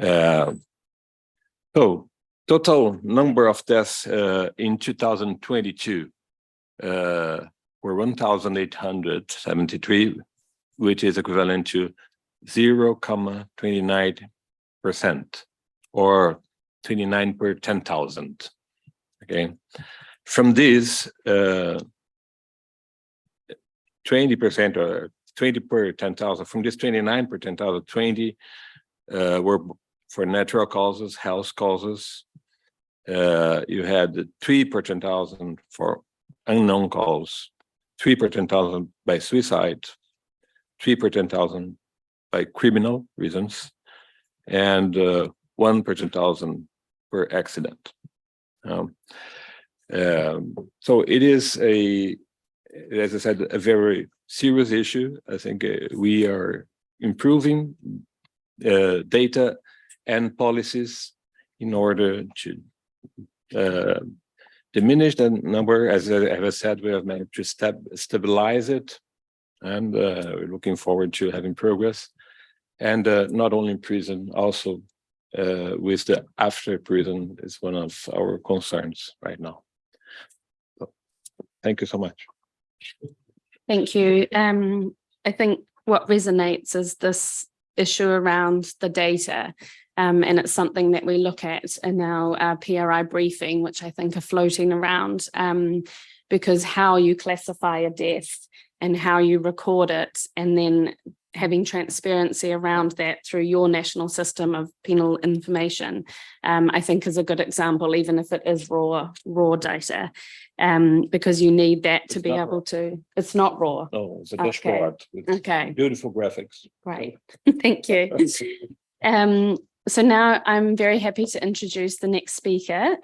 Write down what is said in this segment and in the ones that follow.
Uh, so total number of deaths in 2022 were 1,873, which is equivalent to 0.29%, or 29 per 10,000. Okay, from this, 20% or 20 per 10,000. From this 29 per 10,000, 20 were for natural causes, health causes. You had 3 per 10,000 for unknown cause, 3 per 10,000 by suicide, 3 per 10,000 by criminal reasons, and 1 per 10,000 per accident. So it is as I said, a very serious issue. I think we are improving data and policies in order to diminish the number. As I said, we have managed to stabilize it, and we're looking forward to having progress. And not only in prison, also with the after prison is one of our concerns right now. So, thank you so much. Thank you. I think what resonates is this issue around the data, and it's something that we look at in our PRI briefing, which I think are floating around, because how you classify a death and how you record it, and then having transparency around that through your national system of penal information, I think is a good example, even if it is raw data, because you need that to be able to. It's not raw. No, it's a dashboard with beautiful graphics. Right. Thank you. So now I'm very happy to introduce the next speaker,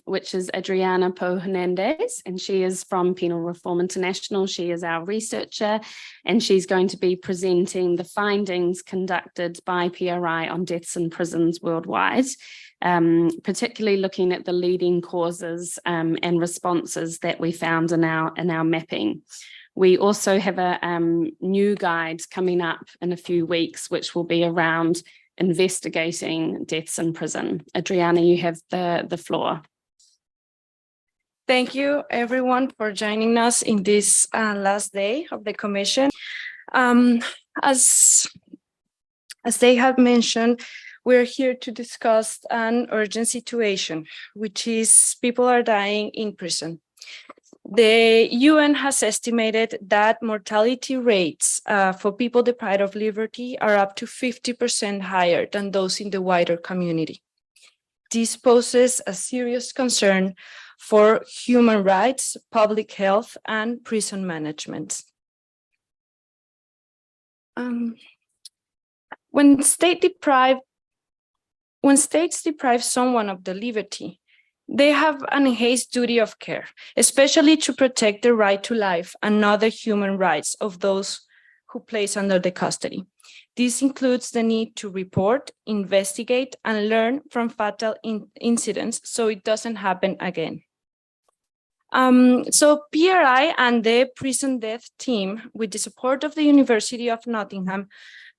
which is Adriana Poe Hernandez, and she is from Penal Reform International. She is our researcher, and she's going to be presenting the findings conducted by PRI on deaths in prisons worldwide, particularly looking at the leading causes and responses that we found in our mapping. We also have a new guide coming up in a few weeks, which will be around investigating deaths in prison. Adriana, you have the floor. Thank you, everyone, for joining us in this last day of the commission. As they have mentioned, we're here to discuss an urgent situation, which is people are dying in prison. The UN has estimated that mortality rates for people deprived of liberty are up to 50% higher than those in the wider community. This poses a serious concern for human rights, public health, and prison management. When states deprive someone of the liberty, they have an enhanced duty of care, especially to protect the right to life and other human rights of those who place under the custody. This includes the need to report, investigate, and learn from fatal incidents so it doesn't happen again. So PRI and the prison death team, with the support of the University of Nottingham,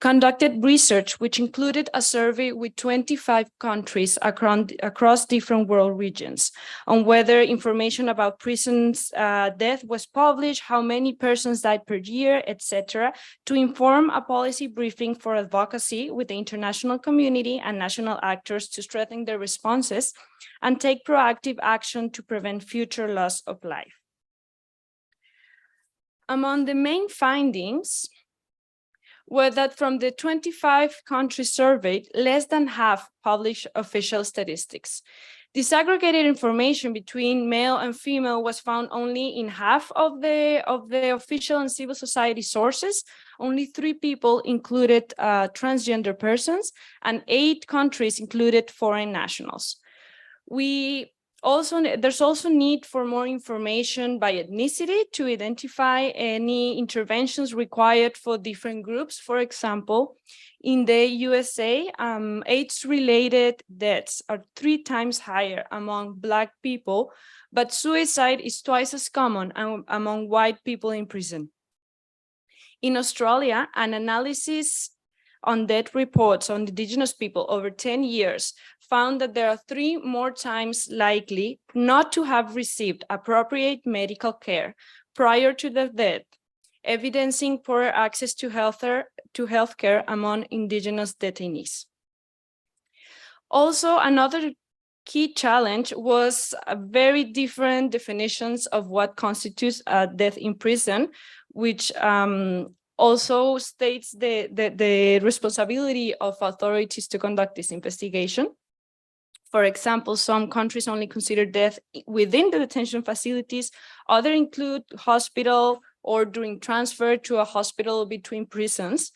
conducted research which included a survey with 25 countries across different world regions on whether information about prisons death was published, how many persons died per year, etc., to inform a policy briefing for advocacy with the international community and national actors to strengthen their responses and take proactive action to prevent future loss of life. Among the main findings were that from the 25 countries surveyed, less than half published official statistics. Disaggregated information between male and female was found only in half of the official and civil society sources. Only 3 people included transgender persons, and 8 countries included foreign nationals. There's also need for more information by ethnicity to identify any interventions required for different groups. For example, in the USA, AIDS-related deaths are 3 times higher among Black people, but suicide is twice as common among white people in prison. In Australia, an analysis on death reports on indigenous people over 10 years found that there are 3 more times likely not to have received appropriate medical care prior to the death, evidencing poor access to healthcare among indigenous detainees. Also, another key challenge was very different definitions of what constitutes a death in prison, which also states the responsibility of authorities to conduct this investigation. For example, some countries only consider death within the detention facilities, others include hospital or during transfer to a hospital between prisons.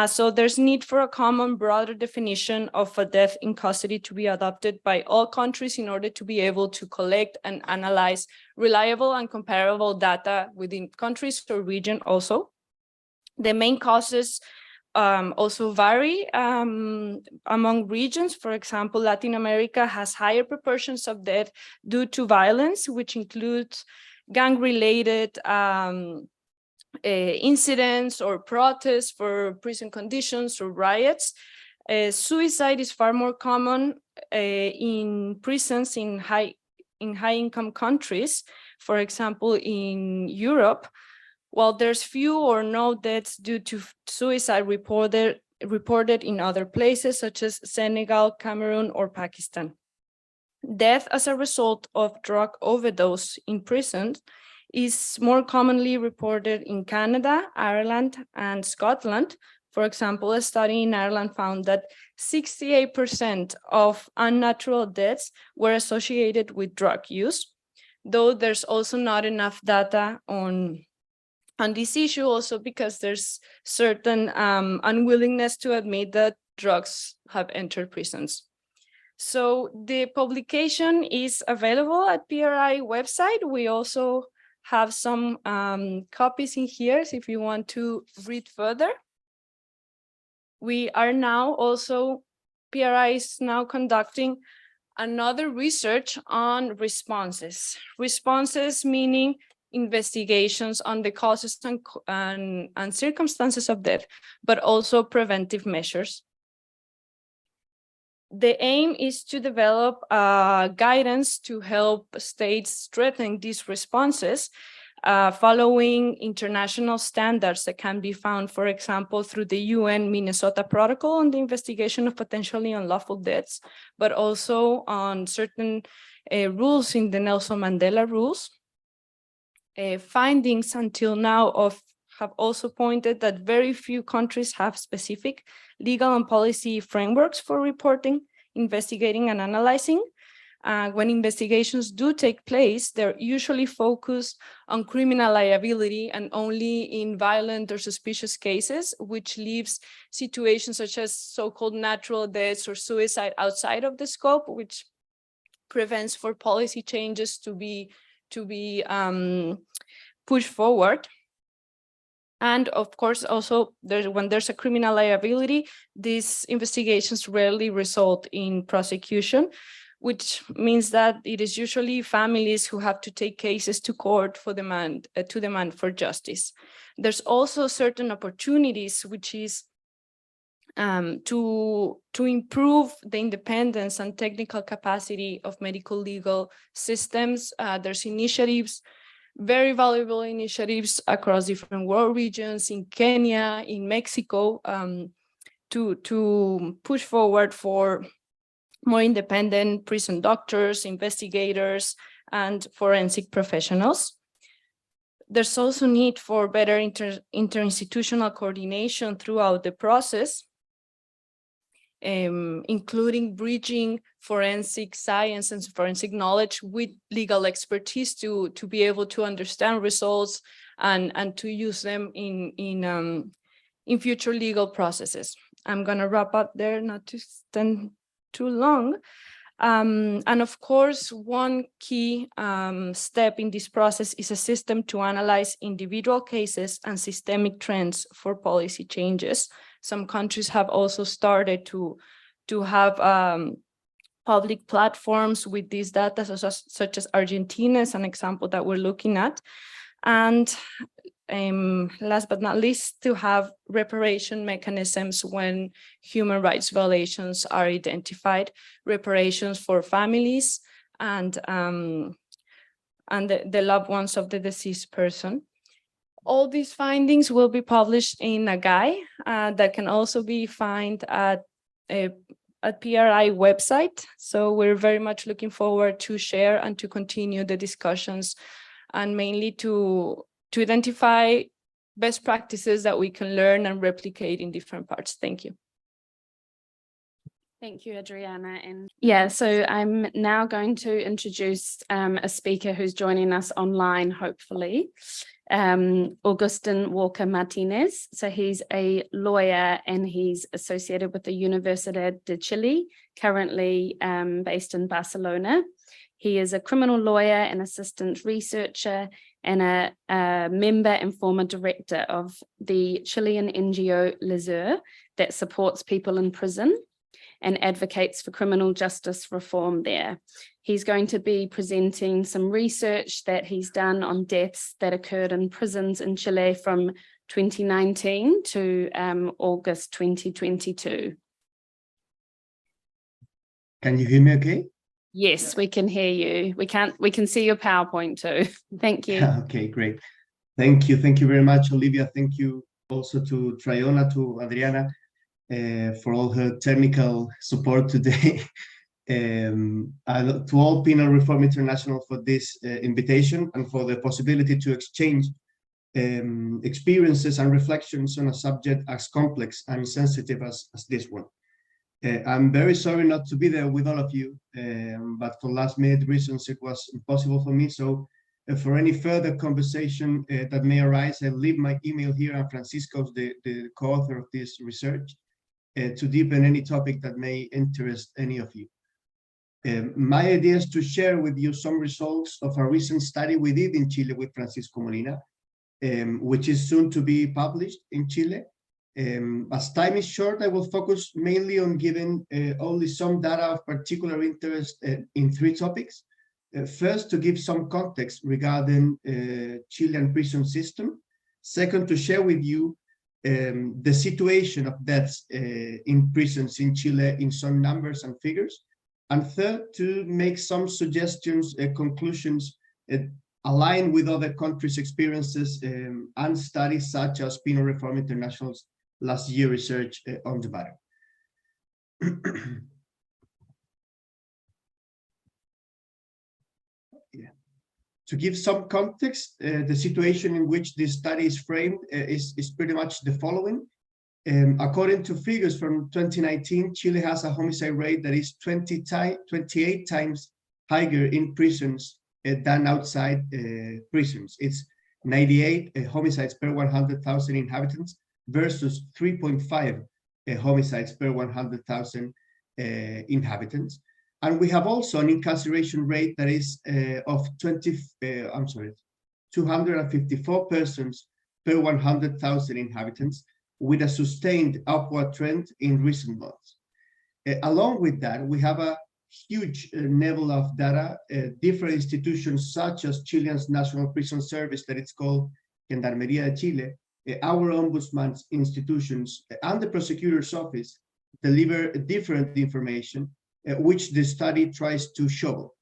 So there's need for a common, broader definition of a death in custody to be adopted by all countries in order to be able to collect and analyze reliable and comparable data within countries or region also. The main causes also vary among regions. For example, Latin America has higher proportions of death due to violence, which includes gang-related incidents or protests for prison conditions or riots. Suicide is far more common in prisons in high-income countries. For example, in Europe, while there's few or no deaths due to suicide reported in other places such as Senegal, Cameroon, or Pakistan. Death as a result of drug overdose in prisons is more commonly reported in Canada, Ireland, and Scotland. For example, a study in Ireland found that 68% of unnatural deaths were associated with drug use, though there's also not enough data on this issue, also because there's certain unwillingness to admit that drugs have entered prisons. So the publication is available at PRI website. We also have some copies in here so if you want to read further. We are now also, PRI is now conducting another research on responses. Responses meaning investigations on the causes and circumstances of death, but also preventive measures. The aim is to develop guidance to help states strengthen these responses, following international standards that can be found, for example, through the UN Minnesota Protocol on the investigation of potentially unlawful deaths, but also on certain rules in the Nelson Mandela rules. Findings until now have also pointed that very few countries have specific legal and policy frameworks for reporting, investigating, and analyzing. When investigations do take place, they're usually focused on criminal liability and only in violent or suspicious cases, which leaves situations such as so-called natural deaths or suicide outside of the scope, which prevents for policy changes to be pushed forward. And of course, also when there's a criminal liability, these investigations rarely result in prosecution, which means that it is usually families who have to take cases to court for demand for justice. There's also certain opportunities, which is to improve the independence and technical capacity of medical legal systems. There's initiatives, very valuable initiatives across different world regions, in Kenya, in Mexico, to push forward for more independent prison doctors, investigators, and forensic professionals. There's also need for better interinstitutional coordination throughout the process, including bridging forensic science and forensic knowledge with legal expertise to be able to understand results and to use them in future legal processes. I'm gonna wrap up there, not to stand too long. And of course, one key step in this process is a system to analyze individual cases and systemic trends for policy changes. Some countries have also started to have public platforms with these data, such as Argentina is an example that we're looking at. And last but not least, to have reparation mechanisms when human rights violations are identified, reparations for families and the loved ones of the deceased person. All these findings will be published in a guide that can also be found at PRI website. So we're very much looking forward to share and to continue the discussions, and mainly to identify best practices that we can learn and replicate in different parts. Thank you. Thank you, Adriana. And yeah, so I'm now going to introduce a speaker who's joining us online, hopefully, Augustin Walker Martinez. So he's a lawyer and he's associated with the Universidad de Chile, currently based in Barcelona. He is a criminal lawyer and assistant researcher and a member and former director of the Chilean NGO Lesur that supports people in prison and advocates for criminal justice reform there. He's going to be presenting some research that he's done on deaths that occurred in prisons in Chile from 2019 to August 2022. Can you hear me okay? Yes, we can hear you. We can see your PowerPoint too. Thank you. Okay, great. Thank you very much, Olivia. Thank you also to Triona, to Adriana, for all her technical support today. To all Penal Reform International for this invitation and for the possibility to exchange experiences and reflections on a subject as complex and sensitive as this one. I'm very sorry not to be there with all of you, but for last-minute reasons it was impossible for me. So for any further conversation that may arise, I'll leave my email here, and Francisco's the co-author of this research, to deepen any topic that may interest any of you. My idea is to share with you some results of a recent study we did in Chile with Francisco Molina, which is soon to be published in Chile. As time is short, I will focus mainly on giving only some data of particular interest in three topics. First, to give some context regarding Chilean prison system. Second, to share with you the situation of deaths in prisons in Chile in some numbers and figures. And third, to make some suggestions, conclusions aligned with other countries' experiences and studies such as Penal Reform International's last year research on the matter. Yeah. To give some context, the situation in which this study is framed is pretty much the following. According to figures from 2019, Chile has a homicide rate that is 28 times higher in prisons than outside prisons. It's 98 homicides per 100,000 inhabitants versus 3.5 homicides per 100,000 inhabitants. And we have also an incarceration rate that is of 254 persons per 100,000 inhabitants, with a sustained upward trend in recent months. Along with that, we have a huge level of data. Different institutions such as Chile's National Prison Service, that it's called Gendarmería de Chile, our ombudsman's institutions, and the prosecutor's office deliver different information, which the study tries to show.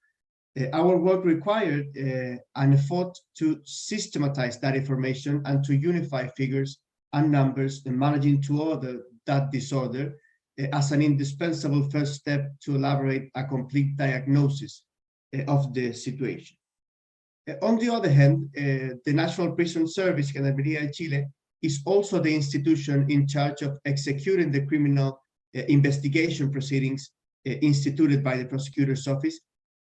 Our work required an effort to systematize that information and to unify figures and numbers and managing to order that disorder as an indispensable first step to elaborate a complete diagnosis of the situation. On the other hand, the National Prison Service, Gendarmería de Chile, is also the institution in charge of executing the criminal investigation proceedings instituted by the prosecutor's office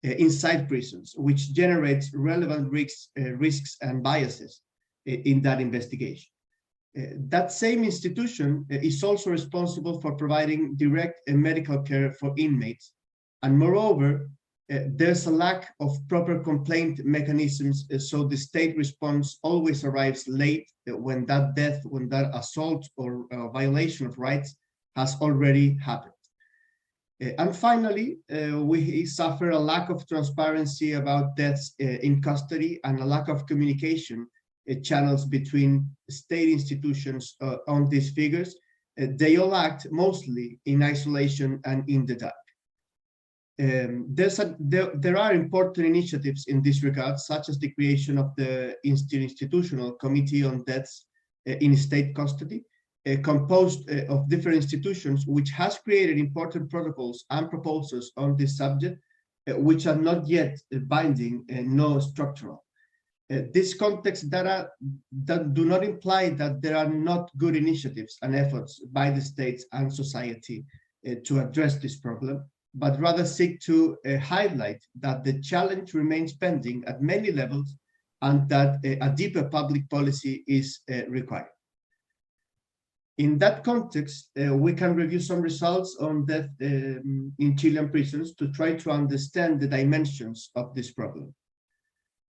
inside prisons, which generates relevant risks and biases in that investigation. That same institution is also responsible for providing direct medical care for inmates. And moreover, there's a lack of proper complaint mechanisms, so the state response always arrives late when that death, when that assault or violation of rights has already happened. And finally, we suffer a lack of transparency about deaths in custody and a lack of communication channels between state institutions on these figures, they all act mostly in isolation and in the dark. There are important initiatives in this regard, such as the creation of the Institutional Committee on Deaths in State Custody, composed of different institutions, which has created important protocols and proposals on this subject, which are not yet binding and nor structural. This context that do not imply that there are not good initiatives and efforts by the states and society to address this problem, but rather seek to highlight that the challenge remains pending at many levels and that a deeper public policy is required. In that context, we can review some results on death in Chilean prisons to try to understand the dimensions of this problem.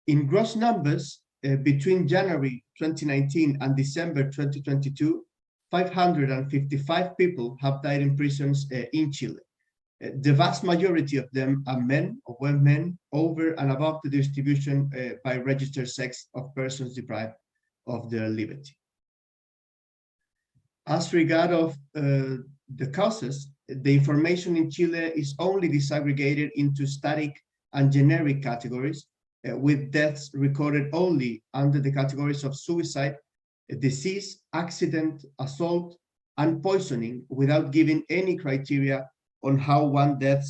In gross numbers, between January 2019 and December 2022, 555 people have died in prisons in Chile. The vast majority of them are men or were men over and above the distribution by registered sex of persons deprived of their liberty. As regard of the causes, the information in Chile is only disaggregated into static and generic categories, with deaths recorded only under the categories of suicide, disease, accident, assault, and poisoning, without giving any criteria on how one death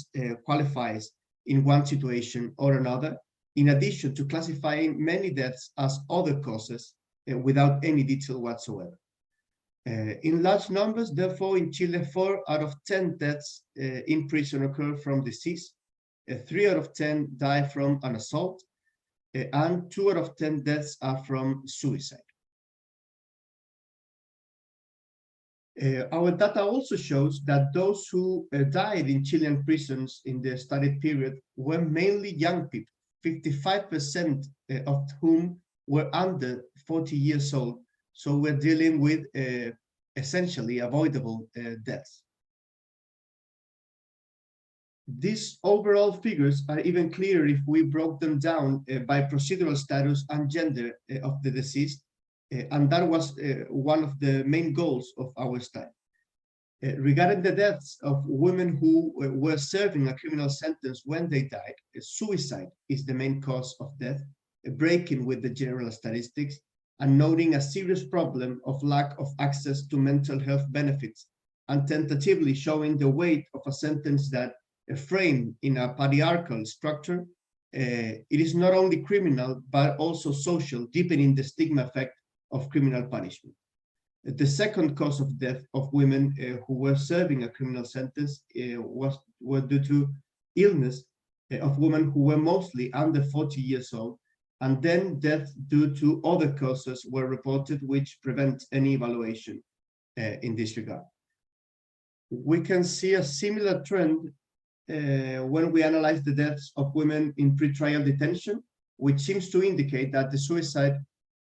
qualifies in one situation or another, in addition to classifying many deaths as other causes without any detail whatsoever. In large numbers, therefore, in Chile, 4 out of 10 deaths in prison occur from disease, 3 out of 10 die from an assault, and 2 out of 10 deaths are from suicide. Our data also shows that those who died in Chilean prisons in the studied period were mainly young people, 55% of whom were under 40 years old. So we're dealing with essentially avoidable deaths. These overall figures are even clearer if we broke them down by procedural status and gender of the deceased, and that was one of the main goals of our study. Regarding the deaths of women who were serving a criminal sentence when they died, suicide is the main cause of death, breaking with the general statistics, and noting a serious problem of lack of access to mental health benefits, and tentatively showing the weight of a sentence that, framed in a patriarchal structure, it is not only criminal, but also social, deepening the stigma effect of criminal punishment. The second cause of death of women who were serving a criminal sentence were due to illness of women who were mostly under 40 years old, and then death due to other causes were reported, which prevent any evaluation in this regard. We can see a similar trend when we analyze the deaths of women in pretrial detention, which seems to indicate that the suicide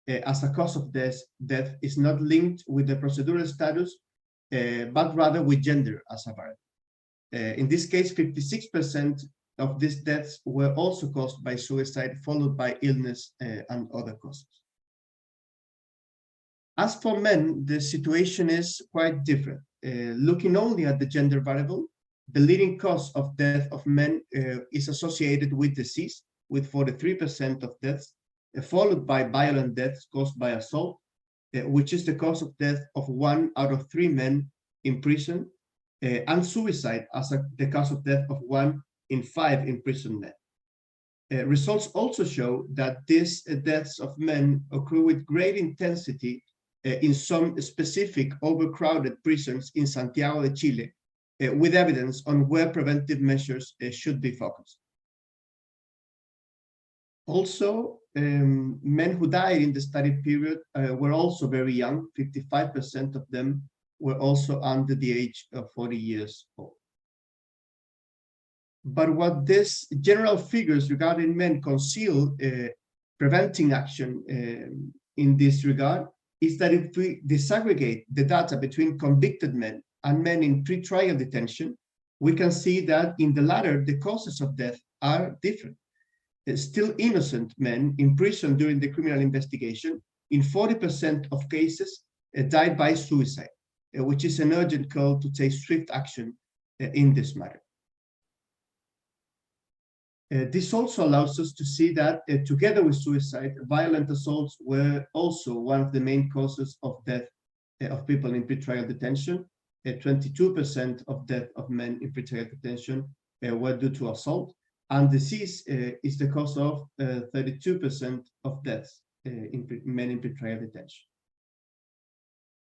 as a cause of death is not linked with the procedural status, but rather with gender as a variable. In this case, 56% of these deaths were also caused by suicide, followed by illness and other causes. As for men, the situation is quite different. Looking only at the gender variable, the leading cause of death of men is associated with disease, with 43% of deaths, followed by violent deaths caused by assault, which is the cause of death of 1 out of 3 men in prison, and suicide as the cause of death of 1 in 5 imprisoned men. Results also show that these deaths of men occur with great intensity in some specific overcrowded prisons in Santiago de Chile, with evidence on where preventive measures should be focused. Also, men who died in the study period were also very young. 55% of them were also under the age of 40 years old. But what these general figures regarding men conceal preventing action in this regard is that if we disaggregate the data between convicted men and men in pretrial detention, we can see that in the latter, the causes of death are different. Still innocent men imprisoned during the criminal investigation in 40% of cases, died by suicide, which is an urgent call to take swift action in this matter. This also allows us to see that, together with suicide, violent assaults were also one of the main causes of death of people in pretrial detention. 22% of death of men in pretrial detention were due to assault, and disease is the cause of 32% of deaths in men in pretrial detention.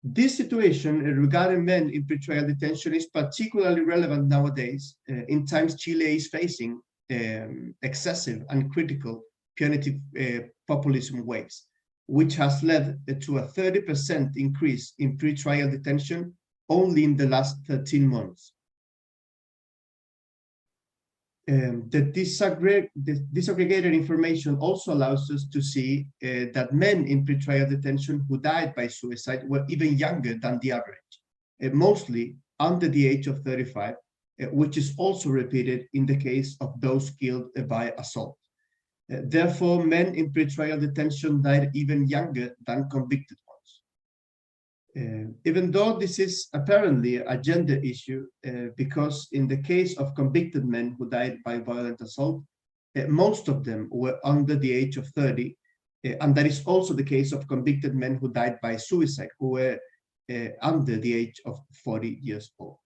This situation regarding men in pretrial detention is particularly relevant nowadays, in times Chile is facing excessive and critical punitive populism waves, which has led to a 30% increase in pretrial detention only in the last 13 months. The disaggregated information also allows us to see that men in pretrial detention who died by suicide were even younger than the average, mostly under the age of 35, which is also repeated in the case of those killed by assault. Therefore, men in pretrial detention died even younger than convicted ones. Even though this is apparently a gender issue, because in the case of convicted men who died by violent assault, most of them were under the age of 30, and that is also the case of convicted men who died by suicide, who were under the age of 40 years old.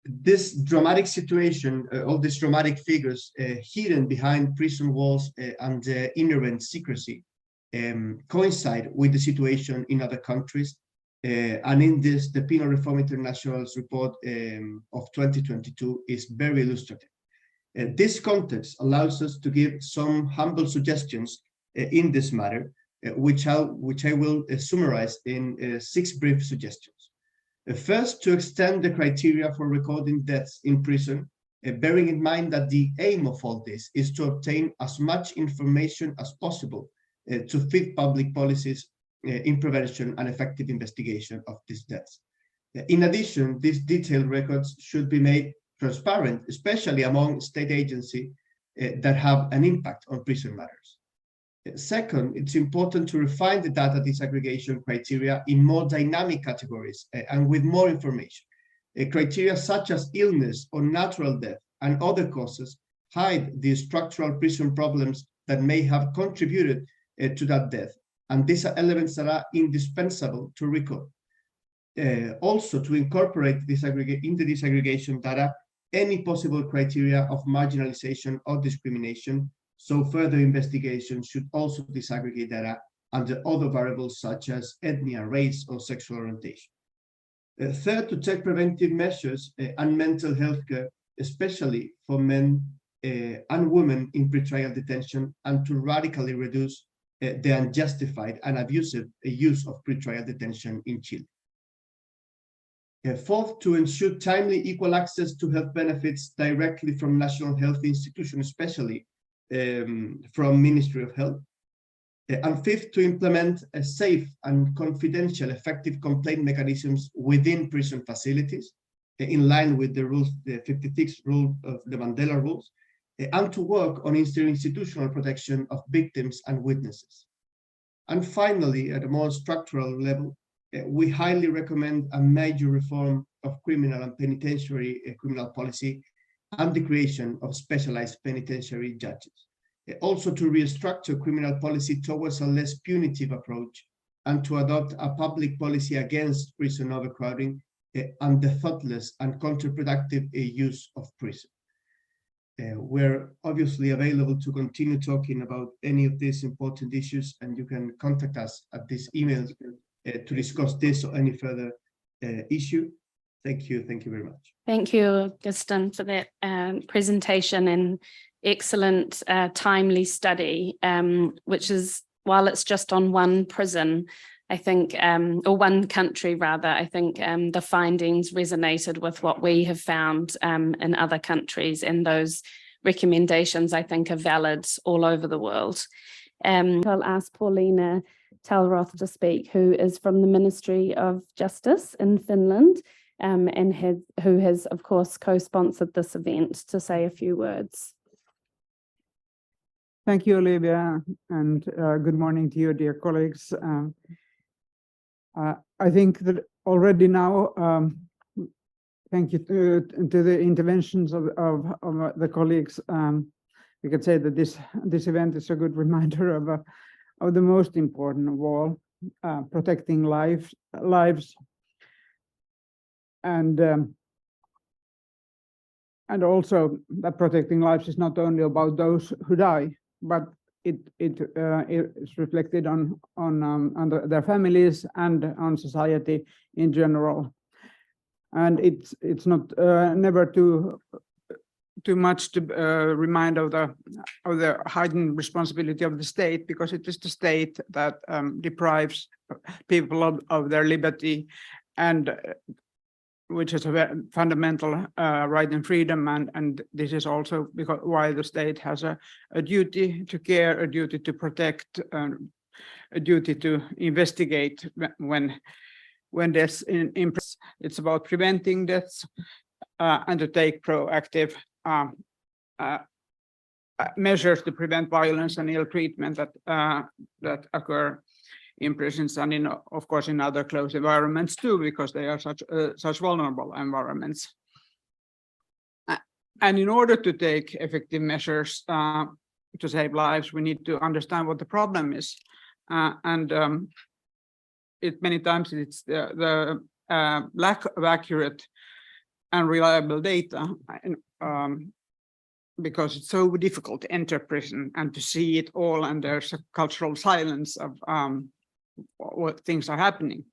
This dramatic situation, all these dramatic figures hidden behind prison walls and inherent secrecy, coincide with the situation in other countries. And in this, the Penal Reform International's report of 2022 is very illustrative. This context allows us to give some humble suggestions in this matter, which I will summarize in 6 brief suggestions. First, to extend the criteria for recording deaths in prison, bearing in mind that the aim of all this is to obtain as much information as possible to fit public policies in prevention and effective investigation of these deaths. In addition, these detailed records should be made transparent, especially among state agencies that have an impact on prison matters. Second, it's important to refine the data disaggregation criteria in more dynamic categories and with more information. Criteria such as illness or natural death and other causes hide the structural prison problems that may have contributed to that death, and these are elements that are indispensable to record. Also, to incorporate in the disaggregation data any possible criteria of marginalization or discrimination, so further investigation should also disaggregate data under other variables such as ethnia, race, or sexual orientation. Third, to take preventive measures and mental health care, especially for men and women in pretrial detention, and to radically reduce the unjustified and abusive use of pretrial detention in Chile. Fourth, to ensure timely equal access to health benefits directly from national health institutions, especially from Ministry of Health. And fifth, to implement a safe and confidential effective complaint mechanisms within prison facilities, in line with the rules, the 56th rule of the Mandela rules, and to work on institutional protection of victims and witnesses. And finally, at a more structural level, we highly recommend a major reform of criminal and penitentiary criminal policy and the creation of specialized penitentiary judges. Also to restructure criminal policy towards a less punitive approach and to adopt a public policy against prison overcrowding and the thoughtless and counterproductive use of prison. We're obviously available to continue talking about any of these important issues, and you can contact us at this email to discuss this or any further issue. Thank you very much. Thank you, Gaston, for that presentation and excellent timely study, which is, while it's just on one prison, I think, or one country rather, I think the findings resonated with what we have found in other countries, and those recommendations I think are valid all over the world. I'll ask Paulina Talroth to speak, who is from the Ministry of Justice in Finland, and who has, of course, co-sponsored this event, to say a few words. Thank you, Olivia, and good morning to you, dear colleagues. I think that already now, thank you to the interventions of the colleagues. We can say that this event is a good reminder of the most important of all, protecting lives, and also that protecting lives is not only about those who die, but it is reflected on their families and on society in general. And it's not never too much to remind of the heightened responsibility of the state, because it is the state that deprives people of their liberty, and which is a very fundamental right and freedom, and this is also because why the state has a duty to care, a duty to protect, a duty to investigate when deaths it's about preventing deaths and to take proactive measures to prevent violence and ill treatment that occur in prisons, and of course in other closed environments too, because they are such vulnerable environments. And in order to take effective measures to save lives, we need to understand what the problem is, and many times it's the lack of accurate and reliable data, because it's so difficult to enter prison and to see it all, and there's a cultural silence of what things are happening.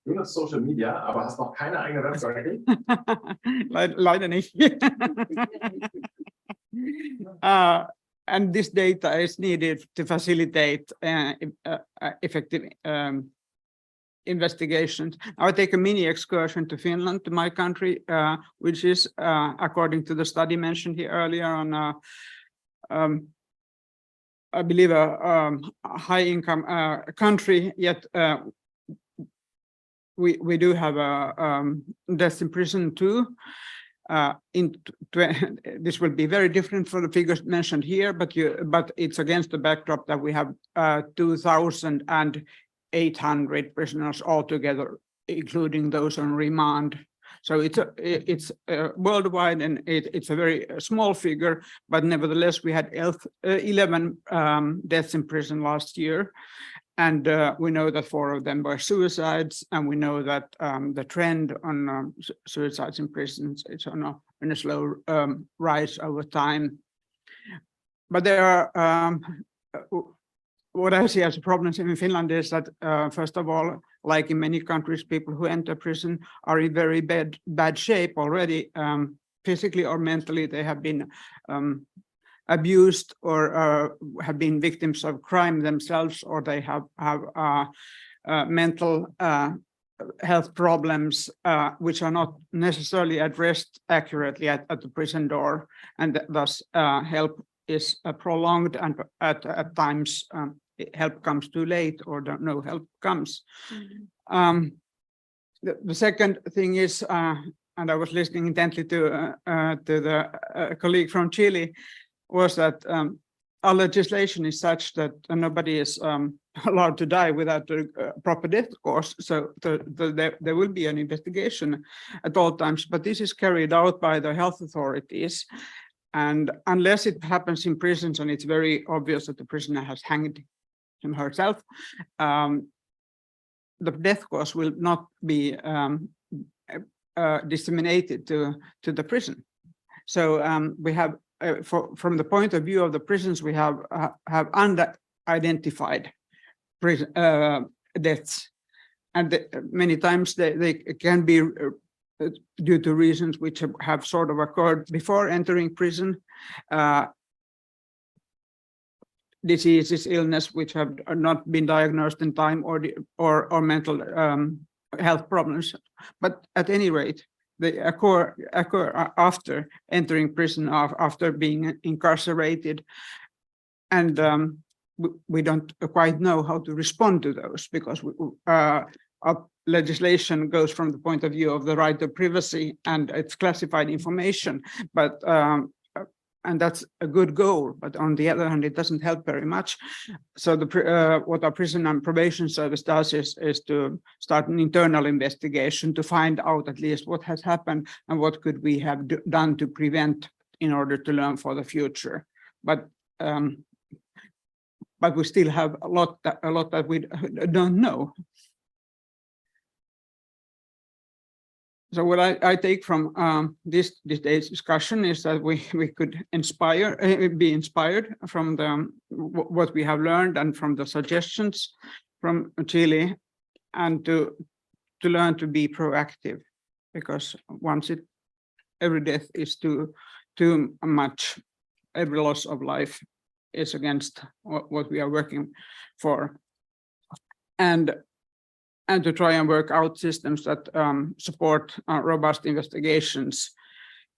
Du nutzt Social Media, aber hast noch keine eigene Webseite? Leider nicht. And this data is needed to facilitate effective investigations. I'll take a mini excursion to Finland, to my country, which is, according to the study mentioned here earlier, on I believe a high-income country, yet we do have deaths in prison too. This will be very different for the figures mentioned here, but it's against the backdrop that we have 2,800 prisoners altogether, including those on remand. So it's worldwide, and it's a very small figure, but nevertheless we had 11 deaths in prison last year, and we know that 4 of them were suicides, and we know that the trend on suicides in prisons is on a slow rise over time. But there are what I see as a problem in Finland is that, first of all, like in many countries, people who enter prison are in very bad shape already, physically or mentally. They have been abused or have been victims of crime themselves, or they have mental health problems which are not necessarily addressed accurately at the prison door, and thus help is prolonged, and at times help comes too late, or no help comes. The second thing is, and I was listening intently to the colleague from Chile, was that our legislation is such that nobody is allowed to die without a proper death course. So there will be an investigation at all times, but this is carried out by the health authorities. And unless it happens in prisons and it's very obvious that the prisoner has hanged him herself, the death cause will not be disseminated to the prison. So we have, from the point of view of the prisons, we have unidentified deaths, and many times they can be due to reasons which have sort of occurred before entering prison, diseases, illness which have not been diagnosed in time, or mental health problems. But at any rate, they occur after entering prison, after being incarcerated, and we don't quite know how to respond to those, because our legislation goes from the point of view of the right of privacy, and it's classified information, but and that's a good goal, but on the other hand, it doesn't help very much. So what our prison and probation service does is to start an internal investigation to find out at least what has happened and what could we have done to prevent in order to learn for the future. But we still have a lot that we don't know. So what I take from this day's discussion is that we could be inspired from what we have learned and from the suggestions from Chile, and to learn to be proactive, because every death is too much. Every loss of life is against what we are working for, and to try and work out systems that support robust investigations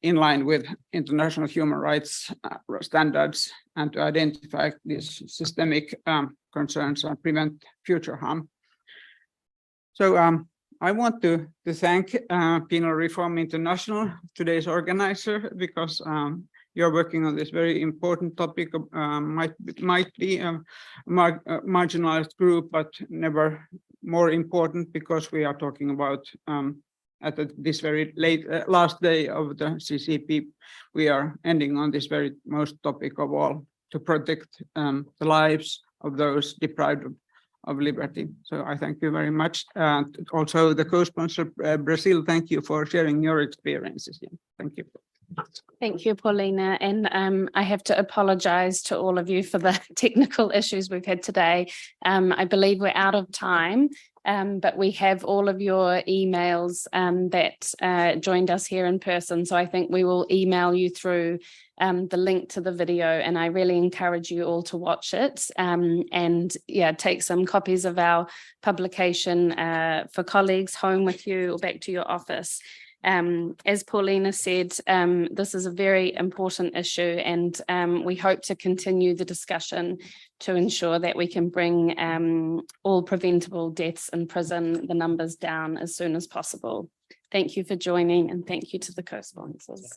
in line with international human rights standards, and to identify these systemic concerns and prevent future harm. So I want to thank Penal Reform International, today's organizer, because you're working on this very important topic. Might be a marginalized group, but never more important, because we are talking about at this very late last day of the CCP, we are ending on this very most topic of all, to protect the lives of those deprived of liberty. So I thank you very much. And also the co-sponsor Brazil, thank you for sharing your experiences. Thank you. Thank you, Paulina. And I have to apologize to all of you for the technical issues we've had today. I believe we're out of time, but we have all of your emails that joined us here in person. So I think we will email you through the link to the video, and I really encourage you all to watch it, and yeah, take some copies of our publication for colleagues home with you or back to your office. As Paulina said, this is a very important issue, and we hope to continue the discussion to ensure that we can bring all preventable deaths in prison, the numbers down as soon as possible. Thank you for joining, and thank you to the co-sponsors.